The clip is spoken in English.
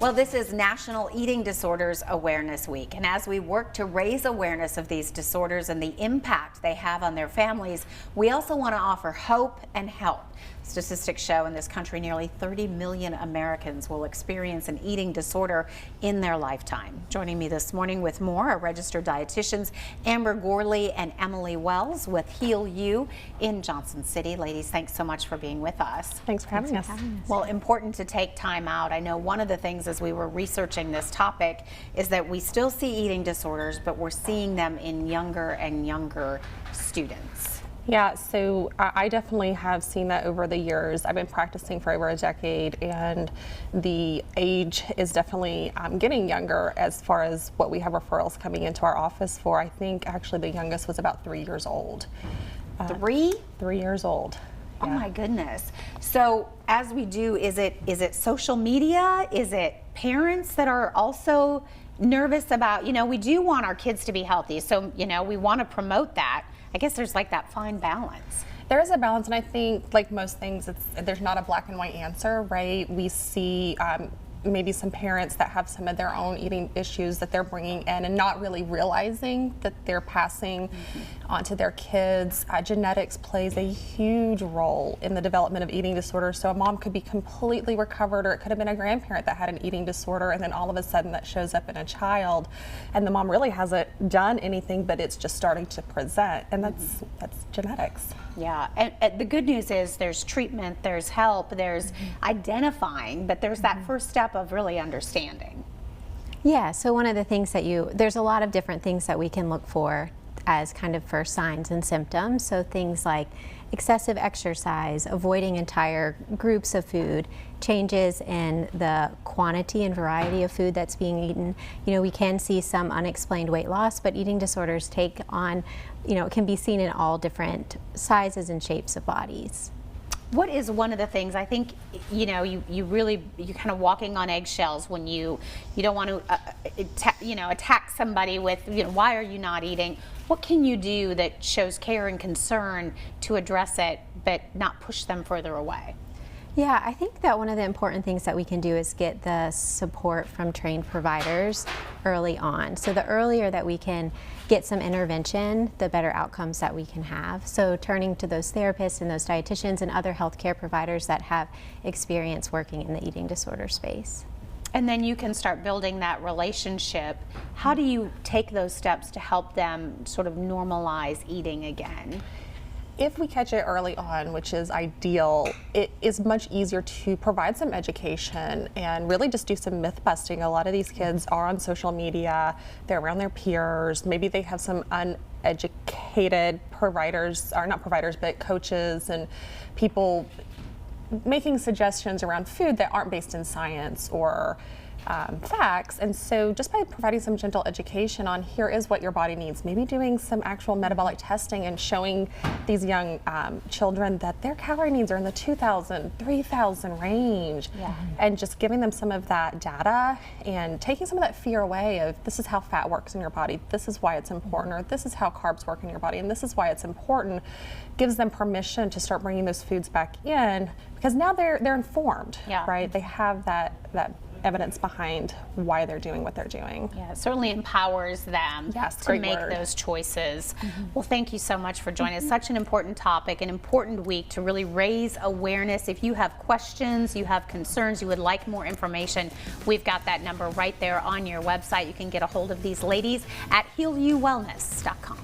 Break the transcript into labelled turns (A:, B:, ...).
A: Well, this is National Eating Disorders Awareness Week, and as we work to raise awareness of these disorders and the impact they have on their families, we also want to offer hope and help. Statistics show in this country nearly 30 million Americans will experience an eating disorder in their lifetime. Joining me this morning with more are registered dietitians Amber Gourley and Emily Wells with Heal You in Johnson City. Ladies, thanks so much for being with us.
B: Thanks for having us.
A: Well, important to take time out. I know one of the things as we were researching this topic is that we still see eating disorders, but we're seeing them in younger and younger students.
B: Yeah, so I definitely have seen that over the years. I've been practicing for over a decade, and the age is definitely getting younger as far as what we have referrals coming into our office for. I think actually the youngest was about 3 years old.
A: 3?
B: 3 years old.
A: Oh my goodness. So as we do, is it social media? Is it parents that are also nervous about, we do want our kids to be healthy, so we want to promote that. I guess there's like that fine balance.
B: There is a balance, and I think like most things, there's not a black and white answer, right? We see maybe some parents that have some of their own eating issues that they're bringing in and not really realizing that they're passing onto their kids. Genetics plays a huge role in the development of eating disorders. So a mom could be completely recovered, or it could have been a grandparent that had an eating disorder, and then all of a sudden that shows up in a child, and the mom really hasn't done anything, but it's just starting to present, and that's genetics.
A: Yeah, and the good news is there's treatment, there's help, there's identifying, but there's that first step of really understanding.
C: Yeah, so one of the things that there's a lot of different things that we can look for as kind of first signs and symptoms. So things like excessive exercise, avoiding entire groups of food, changes in the quantity and variety of food that's being eaten. We can see some unexplained weight loss, but eating disorders take on, it can be seen in all different sizes and shapes of bodies.
A: What is one of the things, I think, you're kind of walking on eggshells when you don't want to, attack somebody with, why are you not eating? What can you do that shows care and concern to address it, but not push them further away?
C: Yeah, I think that one of the important things that we can do is get the support from trained providers early on. So the earlier that we can get some intervention, the better outcomes that we can have. So turning to those therapists and those dietitians and other healthcare providers that have experience working in the eating disorder space.
A: And then you can start building that relationship. How do you take those steps to help them sort of normalize eating again?
B: If we catch it early on, which is ideal, it is much easier to provide some education and really just do some myth busting. A lot of these kids are on social media, they're around their peers, maybe they have some uneducated providers, or not providers, but coaches and people making suggestions around food that aren't based in science or facts. And so just by providing some gentle education on here is what your body needs, maybe doing some actual metabolic testing and showing these young children that their calorie needs are in the 2,000, 3,000 range, and just giving them some of that data and taking some of that fear away of this is how fat works in your body, this is why it's important, or this is how carbs work in your body, and this is why it's important, gives them permission to start bringing those foods back in, because now they're informed, right? They have that evidence behind why they're doing what they're doing.
A: Yeah, it certainly empowers them to make those choices. Well, thank you so much for joining us. Such an important topic, an important week to really raise awareness. If you have questions, you have concerns, you would like more information, we've got that number right there on your website. You can get a hold of these ladies at healyouwellness.com.